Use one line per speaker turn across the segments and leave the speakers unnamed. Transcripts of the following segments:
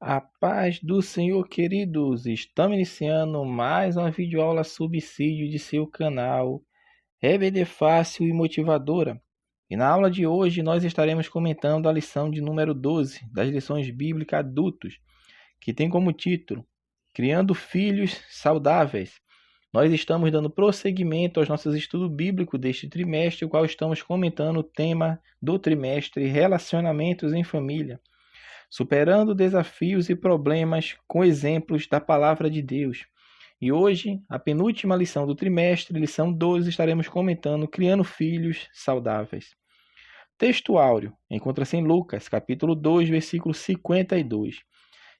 A paz do Senhor, queridos! Estamos iniciando mais uma videoaula subsídio de seu canal EBD Fácil e Motivadora. E na aula de hoje nós estaremos comentando a lição de número 12 das lições bíblicas adultos, que tem como título Criando Filhos Saudáveis. Nós estamos dando prosseguimento aos nossos estudos bíblicos deste trimestre, o qual estamos comentando o tema do trimestre Relacionamentos em Família, superando desafios e problemas com exemplos da Palavra de Deus. E hoje, a penúltima lição do trimestre, lição 12, estaremos comentando Criando Filhos Saudáveis. Texto áureo encontra-se em Lucas, capítulo 2, versículo 52.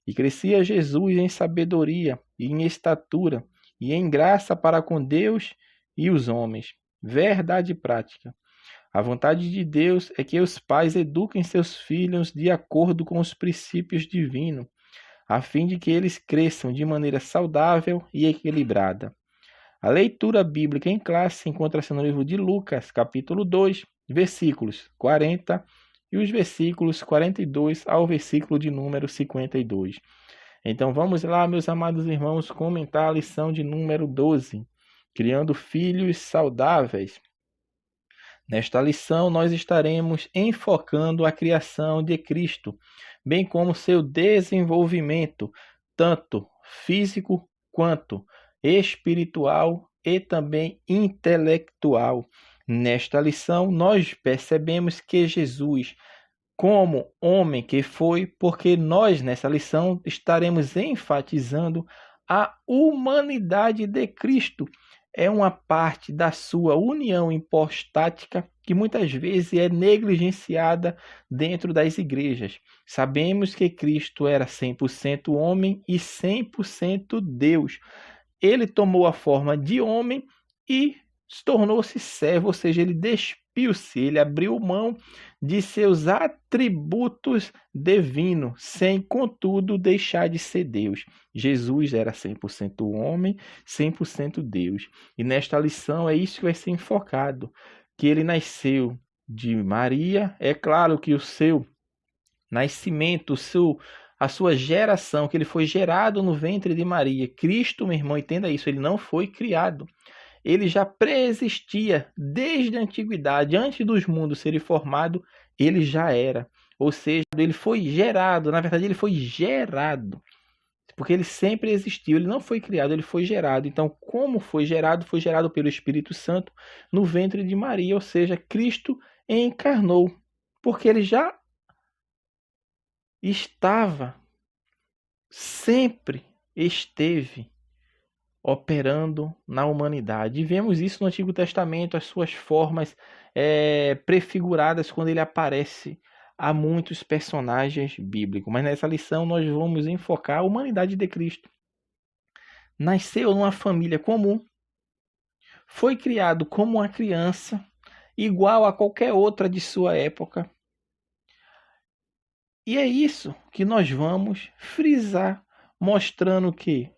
E crescia Jesus em sabedoria e em estatura e em graça para com Deus e os homens. Verdade prática. A vontade de Deus é que os pais eduquem seus filhos de acordo com os princípios divinos, a fim de que eles cresçam de maneira saudável e equilibrada. A leitura bíblica em classe encontra-se no livro de Lucas, capítulo 2, versículos 40 e os versículos 42 ao versículo de número 52. Então vamos lá, meus amados irmãos, comentar a lição de número 12, Criando Filhos Saudáveis. Nesta lição, nós estaremos enfocando a criação de Cristo, bem como seu desenvolvimento, tanto físico quanto espiritual e também intelectual. Nesta lição, nós percebemos que Jesus, como homem que foi, porque nós, nessa lição, estaremos enfatizando a humanidade de Cristo. É uma parte da sua união hipostática que muitas vezes é negligenciada dentro das igrejas. Sabemos que Cristo era 100% homem e 100% Deus. Ele tomou a forma de homem e tornou-se servo, ou seja, ele despiu-se, ele abriu mão de seus atributos divinos, sem, contudo, deixar de ser Deus. Jesus era 100% homem, 100% Deus. E nesta lição é isso que vai ser enfocado, que ele nasceu de Maria. É claro que o seu nascimento, a sua geração, que ele foi gerado no ventre de Maria. Cristo, meu irmão, entenda isso, ele não foi criado. Ele já preexistia desde a antiguidade, antes dos mundos serem formados, ele já era. Ou seja, ele foi gerado, na verdade ele foi gerado, porque ele sempre existiu, ele não foi criado, ele foi gerado. Então, como foi gerado pelo Espírito Santo no ventre de Maria, ou seja, Cristo encarnou, porque ele já estava, sempre esteve operando na humanidade. E vemos isso no Antigo Testamento, as suas formas prefiguradas quando ele aparece a muitos personagens bíblicos. Mas nessa lição nós vamos enfocar a humanidade de Cristo. Nasceu numa família comum, foi criado como uma criança, igual a qualquer outra de sua época. E é isso que nós vamos frisar, mostrando que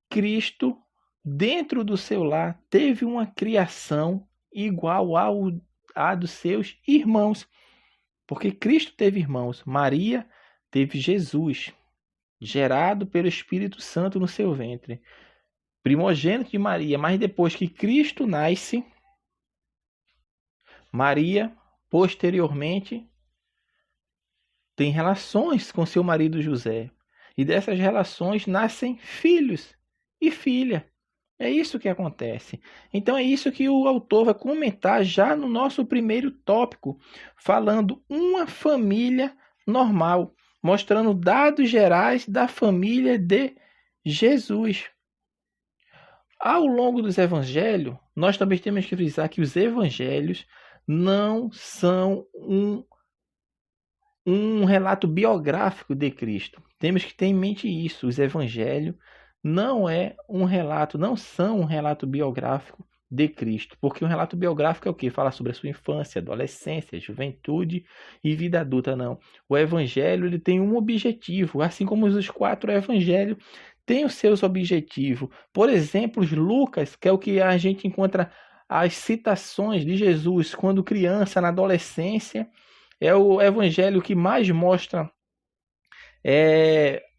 Cristo, dentro do seu lar, teve uma criação igual à dos seus irmãos. Porque Cristo teve irmãos. Maria teve Jesus, gerado pelo Espírito Santo no seu ventre. Primogênito de Maria. Mas depois que Cristo nasce, Maria, posteriormente, tem relações com seu marido José. E dessas relações nascem filhos e filha. É isso que acontece. Então é isso que o autor vai comentar já no nosso primeiro tópico, falando uma família normal, mostrando dados gerais da família de Jesus. Ao longo dos evangelhos, nós também temos que frisar que os evangelhos não são um relato biográfico de Cristo. Temos que ter em mente isso. Os evangelhos não são um relato biográfico de Cristo, porque um relato biográfico é o quê? Fala sobre a sua infância, adolescência, juventude e vida adulta, não. O evangelho ele tem um objetivo, assim como os 4 evangelhos têm os seus objetivos. Por exemplo, Lucas, que é o que a gente encontra as citações de Jesus quando criança, na adolescência, é o evangelho que mais mostra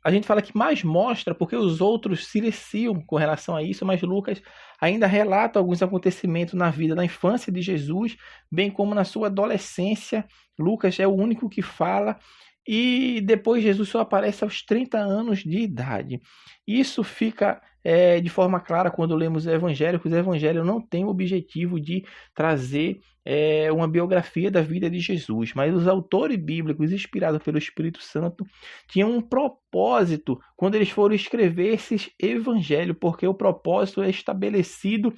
a gente fala que mais mostra, porque os outros siliciam com relação a isso, mas Lucas ainda relata alguns acontecimentos na vida, na infância de Jesus, bem como na sua adolescência. Lucas é o único que fala, e depois Jesus só aparece aos 30 anos de idade. Isso fica de forma clara quando lemos o Evangelho, que o Evangelho não tem o objetivo de trazer uma biografia da vida de Jesus, mas os autores bíblicos, inspirados pelo Espírito Santo, tinham um propósito quando eles foram escrever esses evangelhos, porque o propósito é estabelecido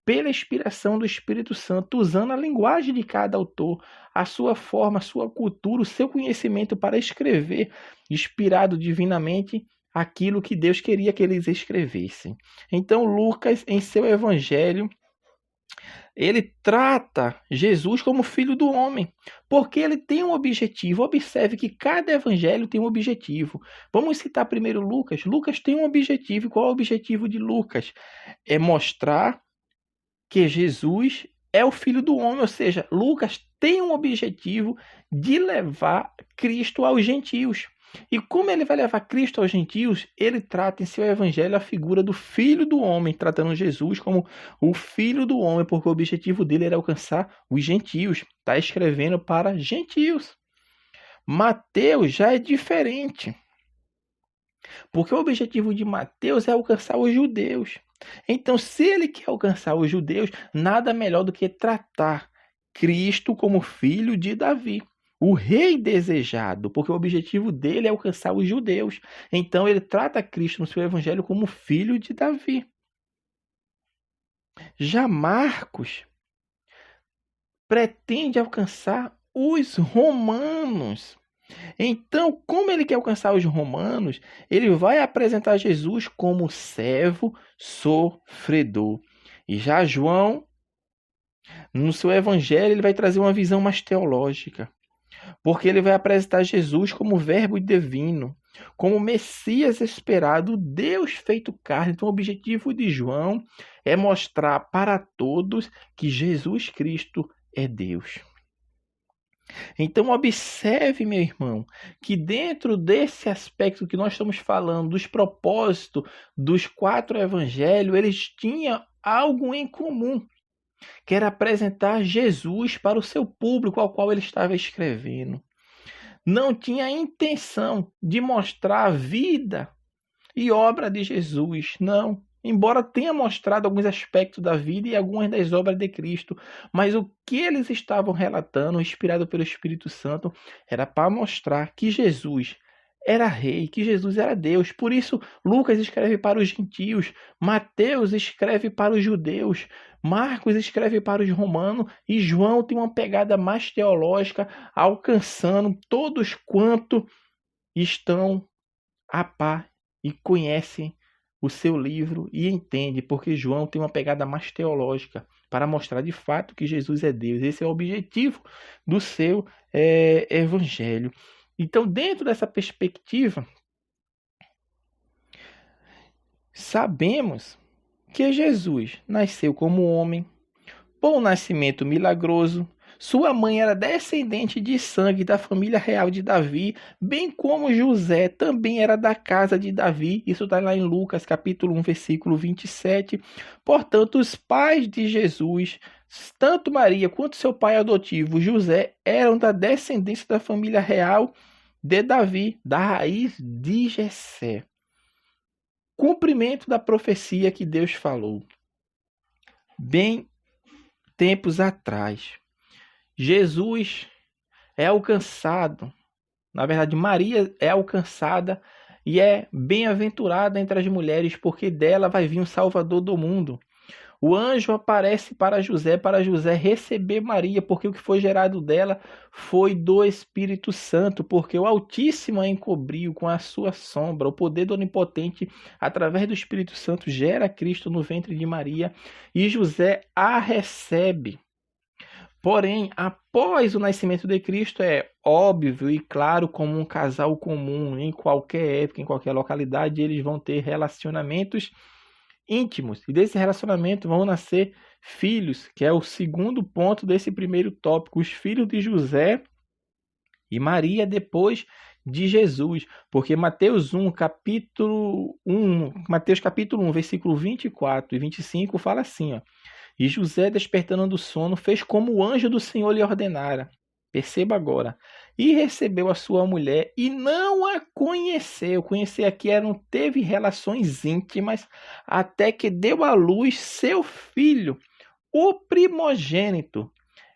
pela inspiração do Espírito Santo, usando a linguagem de cada autor, a sua forma, a sua cultura, o seu conhecimento para escrever, inspirado divinamente, aquilo que Deus queria que eles escrevessem. Então, Lucas, em seu evangelho, ele trata Jesus como filho do homem, porque ele tem um objetivo. Observe que cada evangelho tem um objetivo. Vamos citar primeiro Lucas. Lucas tem um objetivo. Qual é o objetivo de Lucas? É mostrar que Jesus é o filho do homem, ou seja, Lucas tem um objetivo de levar Cristo aos gentios. E como ele vai levar Cristo aos gentios, ele trata em seu evangelho a figura do filho do homem, tratando Jesus como o filho do homem, porque o objetivo dele era alcançar os gentios. Está escrevendo para gentios. Mateus já é diferente, porque o objetivo de Mateus é alcançar os judeus. Então, se ele quer alcançar os judeus, nada melhor do que tratar Cristo como filho de Davi, o rei desejado, porque o objetivo dele é alcançar os judeus. Então, ele trata Cristo no seu evangelho como filho de Davi. Já Marcos pretende alcançar os romanos. Então, como ele quer alcançar os romanos, ele vai apresentar Jesus como servo sofredor. E já João, no seu evangelho, ele vai trazer uma visão mais teológica, porque ele vai apresentar Jesus como verbo divino, como Messias esperado, Deus feito carne. Então, o objetivo de João é mostrar para todos que Jesus Cristo é Deus. Então, observe, meu irmão, que dentro desse aspecto que nós estamos falando, dos propósitos dos 4 evangelhos, eles tinham algo em comum, que era apresentar Jesus para o seu público ao qual ele estava escrevendo. Não tinha a intenção de mostrar a vida e obra de Jesus, não. Embora tenha mostrado alguns aspectos da vida e algumas das obras de Cristo, mas o que eles estavam relatando, inspirado pelo Espírito Santo, era para mostrar que Jesus era rei, que Jesus era Deus. Por isso, Lucas escreve para os gentios, Mateus escreve para os judeus, Marcos escreve para os romanos e João tem uma pegada mais teológica, alcançando todos quanto estão a par e conhecem o seu livro e entende, porque João tem uma pegada mais teológica para mostrar de fato que Jesus é Deus. Esse é o objetivo do seu evangelho. Então, dentro dessa perspectiva, sabemos que Jesus nasceu como homem, por um nascimento milagroso. Sua mãe era descendente de sangue da família real de Davi, bem como José também era da casa de Davi. Isso está lá em Lucas, capítulo 1, versículo 27. Portanto, os pais de Jesus, tanto Maria quanto seu pai adotivo José, eram da descendência da família real de Davi, da raiz de Jessé. Cumprimento da profecia que Deus falou. Bem tempos atrás, Jesus é alcançado, na verdade Maria é alcançada e é bem-aventurada entre as mulheres, porque dela vai vir o Salvador do mundo. O anjo aparece para José receber Maria, porque o que foi gerado dela foi do Espírito Santo, porque o Altíssimo a encobriu com a sua sombra. O poder do Onipotente, através do Espírito Santo, gera Cristo no ventre de Maria e José a recebe. Porém, após o nascimento de Cristo, é óbvio e claro, como um casal comum, em qualquer época, em qualquer localidade, eles vão ter relacionamentos íntimos. E desse relacionamento vão nascer filhos, que é o segundo ponto desse primeiro tópico. Os filhos de José e Maria, depois de Jesus, porque Mateus capítulo 1, versículo 24 e 25 fala assim, ó: E José, despertando do sono, fez como o anjo do Senhor lhe ordenara. Perceba agora. E recebeu a sua mulher e não a conheceu. Conhecer aqui não teve relações íntimas até que deu à luz seu filho, o primogênito,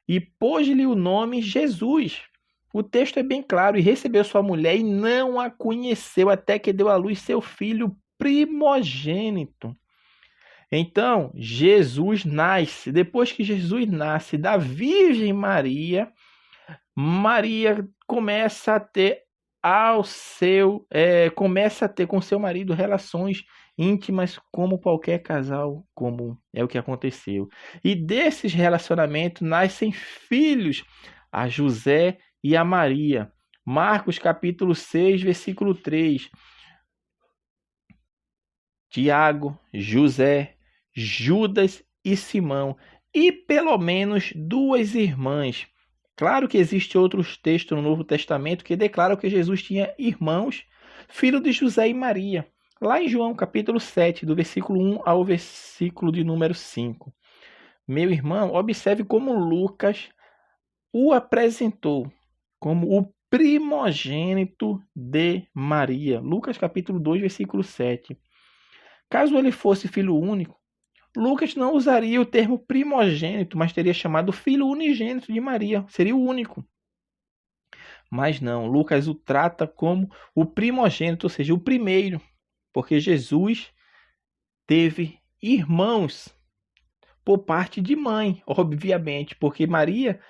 e pôs-lhe o nome Jesus. O texto é bem claro. E recebeu sua mulher e não a conheceu até que deu à luz seu filho primogênito. Então, Jesus nasce. Depois que Jesus nasce da Virgem Maria, Maria começa a ter com seu marido relações íntimas como qualquer casal comum. É o que aconteceu. E desses relacionamentos nascem filhos, a José e a Maria. Marcos capítulo 6, versículo 3. Tiago, José, Judas e Simão, e pelo menos 2 irmãs. Claro que existem outros textos no Novo Testamento que declaram que Jesus tinha irmãos, filho de José e Maria. Lá em João capítulo 7, do versículo 1 ao versículo de número 5. Meu irmão, observe como Lucas o apresentou como o primogênito de Maria. Lucas capítulo 2, versículo 7. Caso ele fosse filho único, Lucas não usaria o termo primogênito, mas teria chamado filho unigênito de Maria. Seria o único. Mas não, Lucas o trata como o primogênito, ou seja, o primeiro. Porque Jesus teve irmãos por parte de mãe, obviamente. Porque Maria,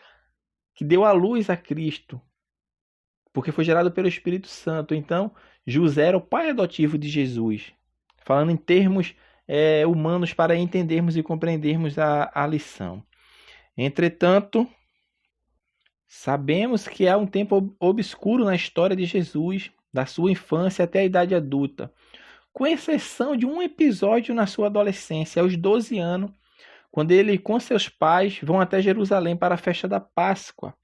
que deu à luz a Cristo, porque foi gerado pelo Espírito Santo. Então, José era o pai adotivo de Jesus. Falando em termos humanos para entendermos e compreendermos a lição. Entretanto, sabemos que há um tempo obscuro na história de Jesus, da sua infância até a idade adulta, com exceção de um episódio na sua adolescência, aos 12 anos, quando ele com seus pais vão até Jerusalém para a festa da Páscoa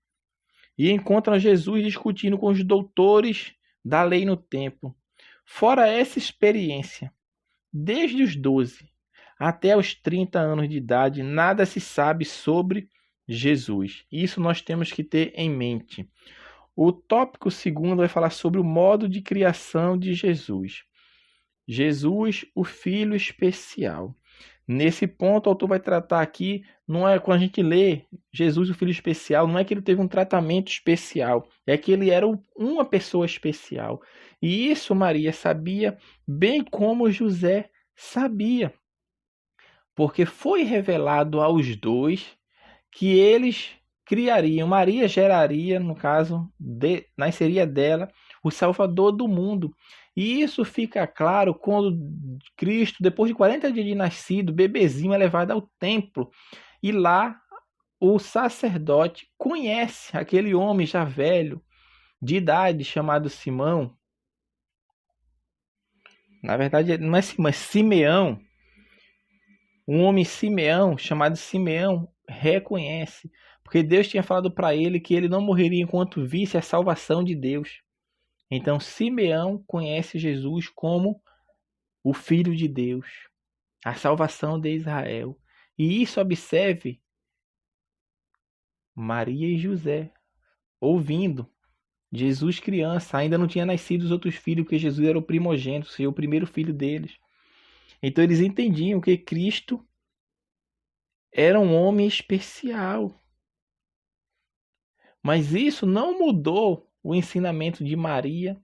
e encontram Jesus discutindo com os doutores da lei no templo. Fora essa experiência, desde os 12 até os 30 anos de idade, nada se sabe sobre Jesus. Isso nós temos que ter em mente. O tópico segundo vai falar sobre o modo de criação de Jesus. Jesus, o Filho especial. Nesse ponto, o autor vai tratar aqui, não é quando a gente lê Jesus, o Filho especial, não é que ele teve um tratamento especial, é que ele era uma pessoa especial. E isso Maria sabia, bem como José sabia, porque foi revelado aos dois que eles criariam, Maria geraria, no caso, nasceria dela o Salvador do mundo. E isso fica claro quando Cristo, depois de 40 dias de nascido, bebezinho, é levado ao templo. E lá o sacerdote conhece aquele homem já velho, de idade, chamado Simão. Na verdade, não é Simão, é Simeão. Um homem Simeão, chamado Simeão, reconhece, porque Deus tinha falado para ele que ele não morreria enquanto visse a salvação de Deus. Então Simeão conhece Jesus como o Filho de Deus, a salvação de Israel. E isso observe Maria e José ouvindo. Jesus criança, ainda não tinha nascido os outros filhos, porque Jesus era o primogênito, ou seja, o primeiro filho deles. Então eles entendiam que Cristo era um homem especial. Mas isso não mudou o ensinamento de Maria,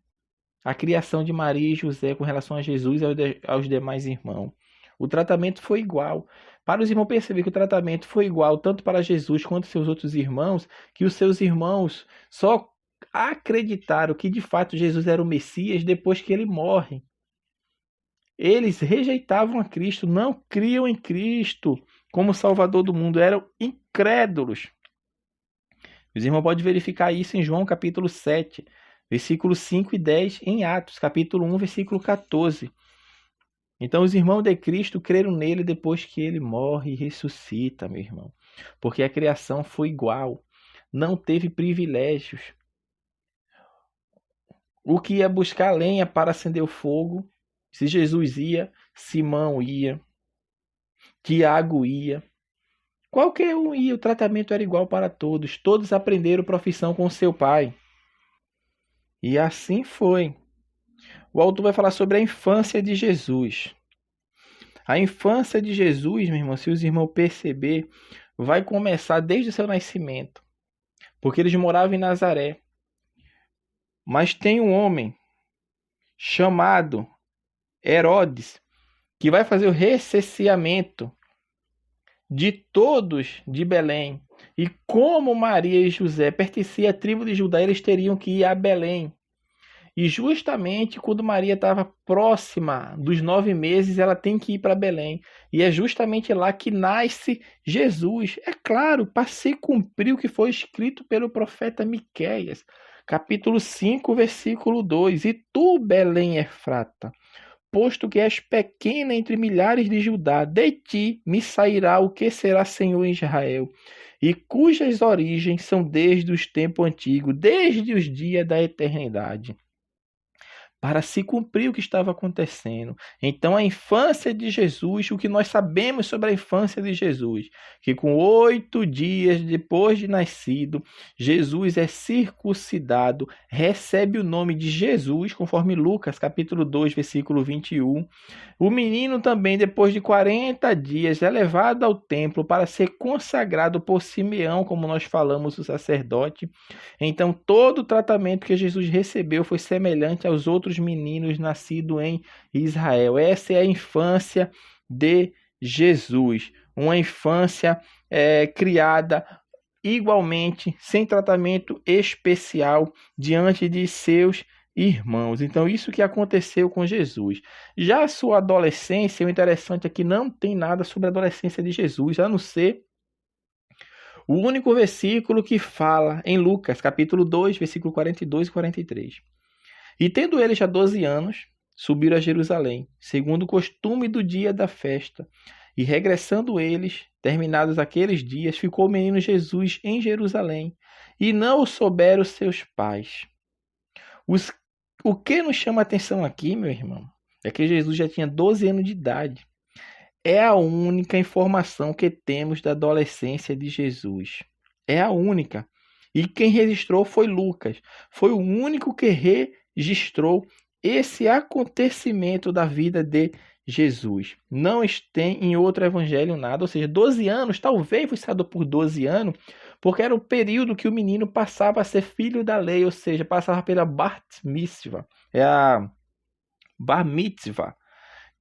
a criação de Maria e José com relação a Jesus e aos demais irmãos. O tratamento foi igual. Para os irmãos perceber que o tratamento foi igual tanto para Jesus quanto seus outros irmãos, que os seus irmãos só acreditaram que de fato Jesus era o Messias depois que ele morre. Eles rejeitavam a Cristo, não criam em Cristo como Salvador do mundo, eram incrédulos. Os irmãos podem verificar isso em João capítulo 7, versículos 5 e 10, em Atos capítulo 1, versículo 14. Então os irmãos de Cristo creram nele depois que ele morre e ressuscita, meu irmão. Porque a criação foi igual, não teve privilégios. o que ia buscar lenha para acender o fogo. Se Jesus ia, Simão ia, Tiago ia. Qualquer um ia, o tratamento era igual para todos. Todos aprenderam profissão com seu pai. E assim foi. O autor vai falar sobre a infância de Jesus. A infância de Jesus, meu irmão, se os irmãos perceber, vai começar desde o seu nascimento. Porque eles moravam em Nazaré. Mas tem um homem chamado Herodes que vai fazer o recenseamento de todos de Belém. E como Maria e José pertenciam à tribo de Judá, eles teriam que ir a Belém. E justamente quando Maria estava próxima dos 9 meses, ela tem que ir para Belém. E é justamente lá que nasce Jesus. É claro, para se cumprir o que foi escrito pelo profeta Miqueias, capítulo 5, versículo 2. E tu, Belém Efrata, posto que és pequena entre milhares de Judá, de ti me sairá o que será Senhor em Israel, e cujas origens são desde os tempos antigos, desde os dias da eternidade, para se cumprir o que estava acontecendo. Então, a infância de Jesus, o que nós sabemos sobre a infância de Jesus, que com 8 dias depois de nascido, Jesus é circuncidado, recebe o nome de Jesus, conforme Lucas, capítulo 2, versículo 21. O menino também, depois de 40 dias, é levado ao templo para ser consagrado por Simeão, como nós falamos, o sacerdote. Então, todo o tratamento que Jesus recebeu foi semelhante aos outros meninos nascidos em Israel. Essa é a infância de Jesus. Uma infância criada igualmente, sem tratamento especial, diante de seus irmãos. Então, isso que aconteceu com Jesus. Já a sua adolescência, o interessante é que não tem nada sobre a adolescência de Jesus, a não ser o único versículo que fala em Lucas, capítulo 2, versículo 42 e 43. E tendo ele já 12 anos, subiram a Jerusalém, segundo o costume do dia da festa. E regressando eles, terminados aqueles dias, ficou o menino Jesus em Jerusalém, e não o souberam seus pais. O que nos chama a atenção aqui, meu irmão, é que Jesus já tinha 12 anos de idade. É a única informação que temos da adolescência de Jesus. É a única. E quem registrou foi Lucas. Foi o único que registrou esse acontecimento da vida de Jesus. Não tem em outro evangelho nada. Ou seja, 12 anos, talvez foi citado por 12 anos, porque era o período que o menino passava a ser filho da lei, ou seja, passava pela Bar Mitzvah. É a Bar Mitzvah,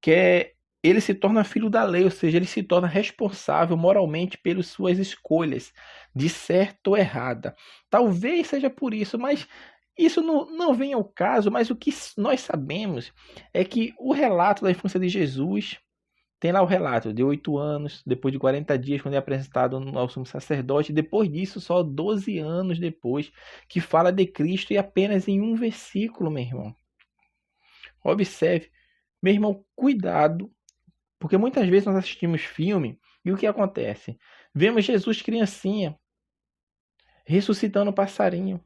que ele se torna filho da lei, ou seja, ele se torna responsável moralmente pelas suas escolhas, de certo ou errada. Talvez seja por isso, mas isso não vem ao caso. Mas o que nós sabemos é que o relato da infância de Jesus tem lá o relato de 8 anos, depois de 40 dias, quando é apresentado ao sumo sacerdote, depois disso, só 12 anos depois, que fala de Cristo, e apenas em um versículo, meu irmão. Observe, meu irmão, cuidado, porque muitas vezes nós assistimos filme e o que acontece? Vemos Jesus criancinha, ressuscitando um passarinho,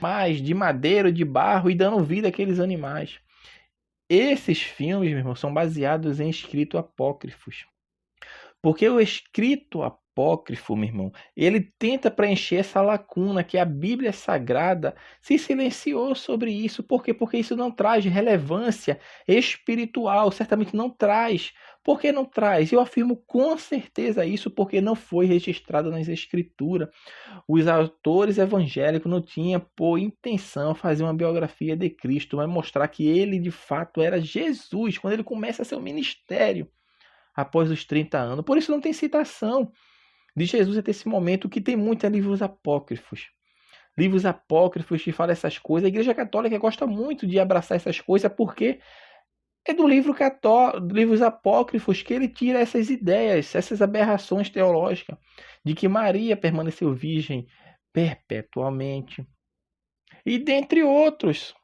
mas de madeira, de barro, e dando vida àqueles animais. Esses filmes, meu irmão, são baseados em escritos apócrifos. Porque o escrito apócrifo, meu irmão, ele tenta preencher essa lacuna que a Bíblia Sagrada se silenciou sobre isso. Por quê? Porque isso não traz relevância espiritual, certamente não traz. Por que não traz? Eu afirmo com certeza isso, porque não foi registrado nas Escrituras. Os autores evangélicos não tinham por intenção fazer uma biografia de Cristo, mas mostrar que ele de fato era Jesus, quando ele começa seu ministério após os 30 anos. Por isso não tem citação de Jesus até esse momento, que tem muitos livros apócrifos. Livros apócrifos que falam essas coisas. A Igreja Católica gosta muito de abraçar essas coisas, porque é do livro católico, livros apócrifos, que ele tira essas ideias, essas aberrações teológicas, de que Maria permaneceu virgem perpetuamente. E dentre outros.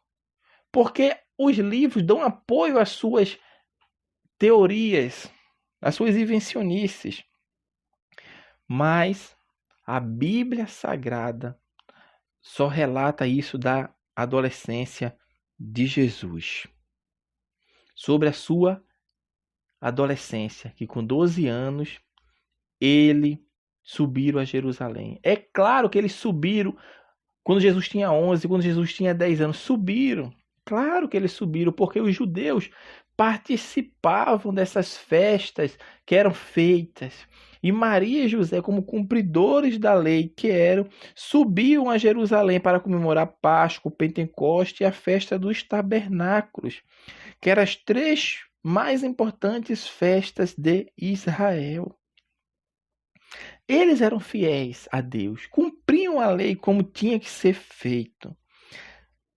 Porque os livros dão apoio às suas teorias, as suas invencionices. Mas a Bíblia Sagrada só relata isso da adolescência de Jesus, sobre a sua adolescência, que com 12 anos ele subiram a Jerusalém. É claro que eles subiram quando Jesus tinha 11, quando Jesus tinha 10 anos, subiram. Claro que eles subiram, porque os judeus participavam dessas festas que eram feitas. E Maria e José, como cumpridores da lei que eram, subiam a Jerusalém para comemorar Páscoa, Pentecoste e a festa dos tabernáculos, que eram as 3 mais importantes festas de Israel. Eles eram fiéis a Deus, cumpriam a lei como tinha que ser feito.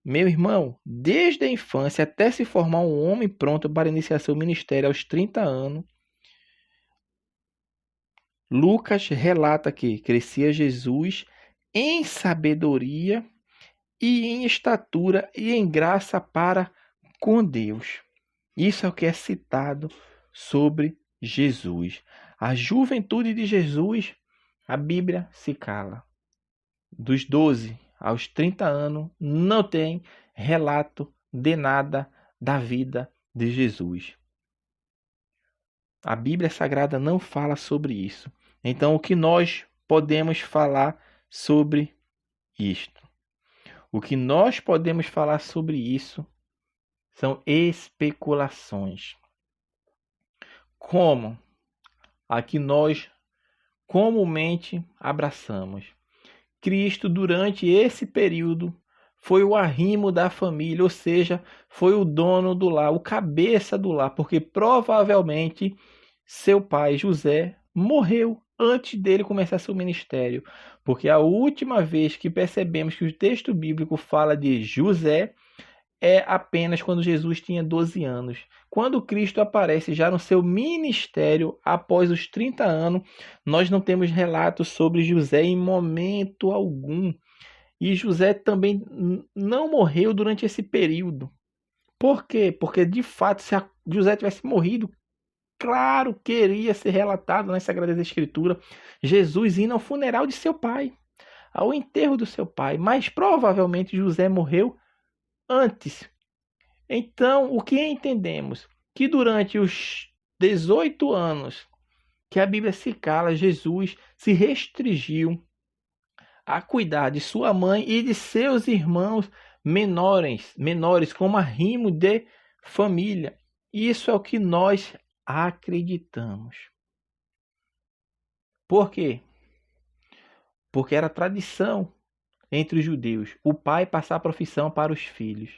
Meu irmão, desde a infância até se formar um homem pronto para iniciar seu ministério aos 30 anos, Lucas relata que crescia Jesus em sabedoria e em estatura e em graça para com Deus. Isso é o que é citado sobre Jesus. A juventude de Jesus, a Bíblia se cala. Dos 12 aos 30 anos, não tem relato de nada da vida de Jesus. A Bíblia Sagrada não fala sobre isso. Então, o que nós podemos falar sobre isto? O que nós podemos falar sobre isso são especulações. Como a que nós comumente abraçamos. Cristo, durante esse período, foi o arrimo da família, ou seja, foi o dono do lar, o cabeça do lar, porque provavelmente seu pai, José, morreu antes dele começar seu ministério. Porque a última vez que percebemos que o texto bíblico fala de José é apenas quando Jesus tinha 12 anos. Quando Cristo aparece já no seu ministério após os 30 anos, nós não temos relatos sobre José em momento algum. E José também não morreu durante esse período. Por quê? Porque, de fato, se José tivesse morrido, claro que iria ser relatado nas Sagradas Escrituras Jesus indo ao funeral de seu pai, ao enterro do seu pai. Mas provavelmente José morreu antes. Então, o que entendemos? Que durante os 18 anos que a Bíblia se cala, Jesus se restringiu a cuidar de sua mãe e de seus irmãos menores como arrimo de família. Isso é o que nós acreditamos. Por quê? Porque era tradição entre os judeus o pai passar a profissão para os filhos.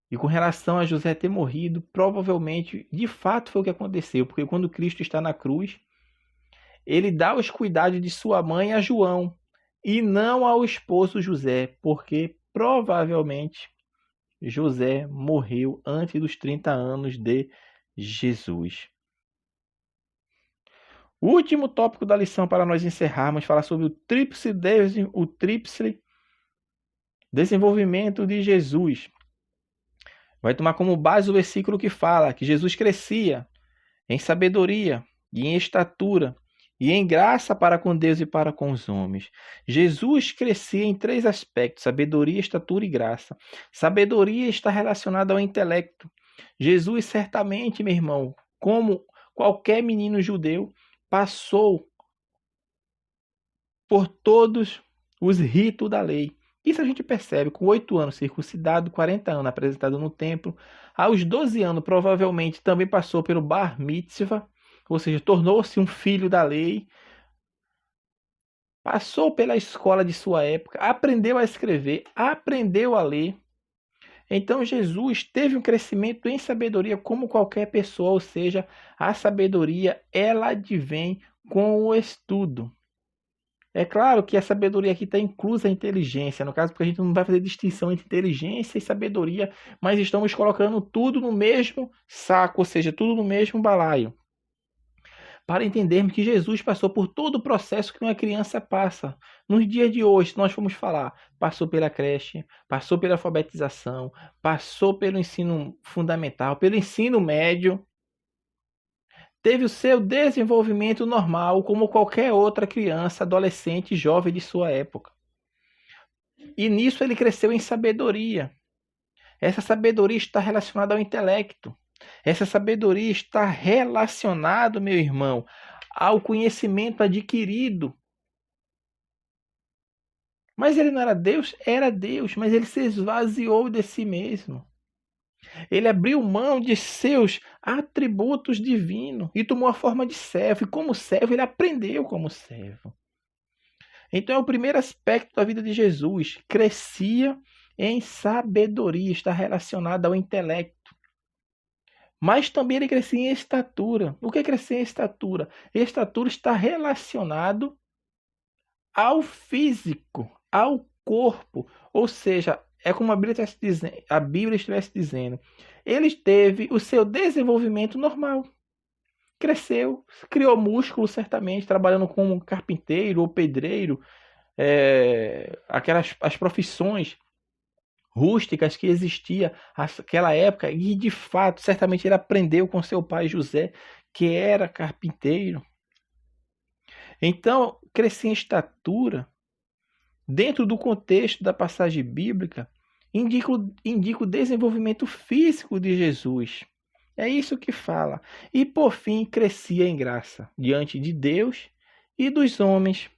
E com relação a José ter morrido, provavelmente, de fato foi o que aconteceu, porque quando Cristo está na cruz, ele dá os cuidados de sua mãe a João, e não ao esposo José, porque provavelmente José morreu antes dos 30 anos de Jesus. O último tópico da lição para nós encerrarmos fala sobre o tríplice desenvolvimento de Jesus. Vai tomar como base o versículo que fala que Jesus crescia em sabedoria e em estatura e em graça para com Deus e para com os homens. Jesus crescia em 3 aspectos: sabedoria, estatura e graça. Sabedoria está relacionada ao intelecto. Jesus certamente, meu irmão, como qualquer menino judeu, passou por todos os ritos da lei. Isso a gente percebe com 8 anos circuncidado, 40 anos apresentado no templo. Aos 12 anos, provavelmente, também passou pelo bar mitzvah, ou seja, tornou-se um filho da lei. Passou pela escola de sua época, aprendeu a escrever, aprendeu a ler. Então Jesus teve um crescimento em sabedoria como qualquer pessoa, ou seja, a sabedoria ela advém com o estudo. É claro que a sabedoria aqui está inclusa a inteligência, no caso, porque a gente não vai fazer distinção entre inteligência e sabedoria, mas estamos colocando tudo no mesmo saco, ou seja, tudo no mesmo balaio. Para entendermos que Jesus passou por todo o processo que uma criança passa. Nos dias de hoje, se nós formos falar, passou pela creche, passou pela alfabetização, passou pelo ensino fundamental, pelo ensino médio, teve o seu desenvolvimento normal como qualquer outra criança, adolescente, jovem de sua época. E nisso ele cresceu em sabedoria. Essa sabedoria está relacionada ao intelecto. Essa sabedoria está relacionada, meu irmão, ao conhecimento adquirido. Mas ele não era Deus? Era Deus, mas ele se esvaziou de si mesmo. Ele abriu mão de seus atributos divinos e tomou a forma de servo. E como servo, ele aprendeu como servo. Então é o primeiro aspecto da vida de Jesus. Crescia em sabedoria, está relacionado ao intelecto. Mas também ele crescia em estatura. O que é crescer em estatura? Estatura está relacionado ao físico, ao corpo. Ou seja, é como a Bíblia estivesse dizendo. Ele teve o seu desenvolvimento normal. Cresceu, criou músculo, certamente, trabalhando como carpinteiro ou pedreiro. As profissões rústicas que existia naquela época, e de fato, certamente ele aprendeu com seu pai José, que era carpinteiro. Então, crescer em estatura, dentro do contexto da passagem bíblica, indica o desenvolvimento físico de Jesus. É isso que fala. E por fim, crescia em graça diante de Deus e dos homens.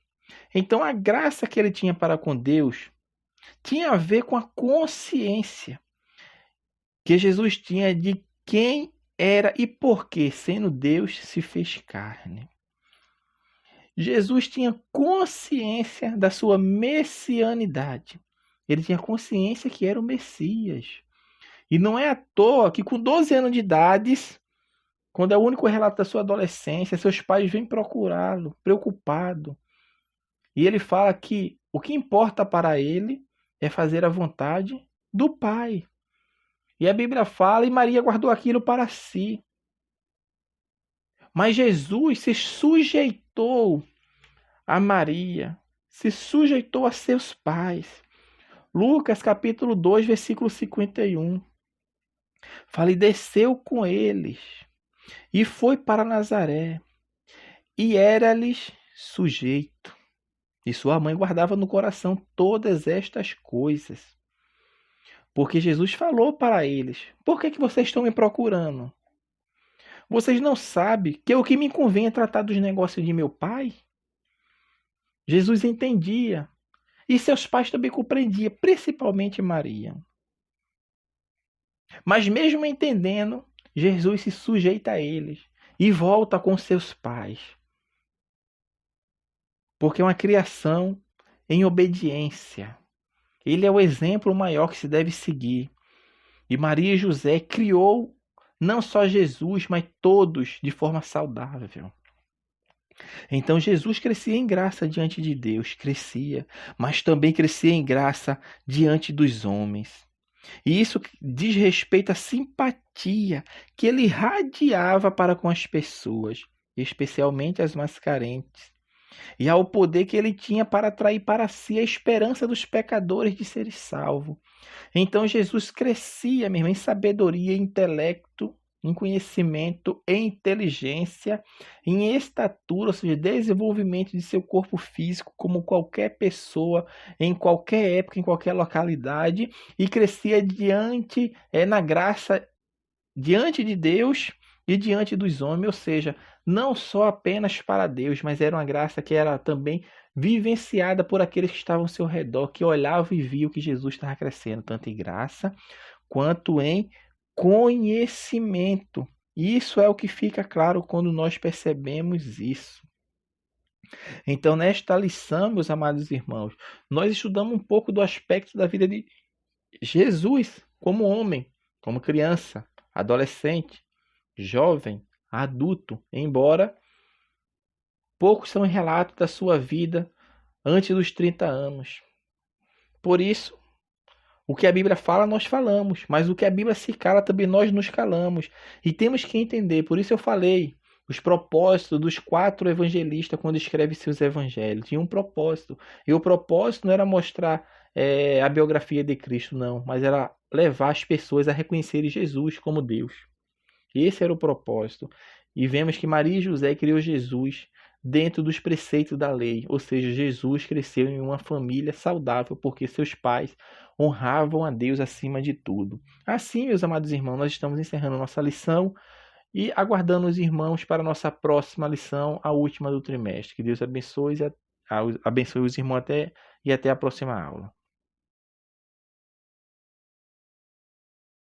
Então, a graça que ele tinha para com Deus tinha a ver com a consciência que Jesus tinha de quem era e por que, sendo Deus, se fez carne. Jesus tinha consciência da sua messianidade. Ele tinha consciência que era o Messias. E não é à toa que com 12 anos de idade, quando é o único relato da sua adolescência, seus pais vêm procurá-lo, preocupado. E ele fala que o que importa para ele é fazer a vontade do Pai. E a Bíblia fala, e Maria guardou aquilo para si. Mas Jesus se sujeitou a Maria, se sujeitou a seus pais. Lucas capítulo 2, versículo 51. Fala, e desceu com eles, e foi para Nazaré, e era-lhes sujeito. E sua mãe guardava no coração todas estas coisas. Porque Jesus falou para eles, por que vocês estão me procurando? Vocês não sabem que o que me convém é tratar dos negócios de meu pai? Jesus entendia. E seus pais também compreendiam, principalmente Maria. Mas mesmo entendendo, Jesus se sujeita a eles e volta com seus pais. Porque é uma criação em obediência. Ele é o exemplo maior que se deve seguir. E Maria e José criou não só Jesus, mas todos de forma saudável. Então Jesus crescia em graça diante de Deus, crescia, mas também crescia em graça diante dos homens. E isso diz respeito à simpatia que ele irradiava para com as pessoas, especialmente as mais carentes, e ao poder que ele tinha para atrair para si a esperança dos pecadores de serem salvos. Então Jesus crescia, meu irmão, em sabedoria, em intelecto, em conhecimento, em inteligência, em estatura, ou seja, desenvolvimento de seu corpo físico, como qualquer pessoa, em qualquer época, em qualquer localidade, e crescia na graça, diante de Deus e diante dos homens, ou seja, não só apenas para Deus, mas era uma graça que era também vivenciada por aqueles que estavam ao seu redor, que olhavam e viam que Jesus estava crescendo, tanto em graça quanto em conhecimento. Isso é o que fica claro quando nós percebemos isso. Então, nesta lição, meus amados irmãos, nós estudamos um pouco do aspecto da vida de Jesus como homem, como criança, adolescente, jovem, adulto, embora poucos são relatos da sua vida antes dos 30 anos. Por isso, o que a Bíblia fala, nós falamos, mas o que a Bíblia se cala, também nós nos calamos. E temos que entender, por isso eu falei, os propósitos dos 4 evangelistas quando escrevem seus evangelhos. Tinha um propósito. E o propósito não era mostrar a biografia de Cristo, não, mas era levar as pessoas a reconhecerem Jesus como Deus. Esse era o propósito. E vemos que Maria e José criou Jesus dentro dos preceitos da lei. Ou seja, Jesus cresceu em uma família saudável porque seus pais honravam a Deus acima de tudo. Assim, meus amados irmãos, nós estamos encerrando nossa lição e aguardando os irmãos para a nossa próxima lição, a última do trimestre. Que Deus abençoe, abençoe os irmãos até a próxima aula.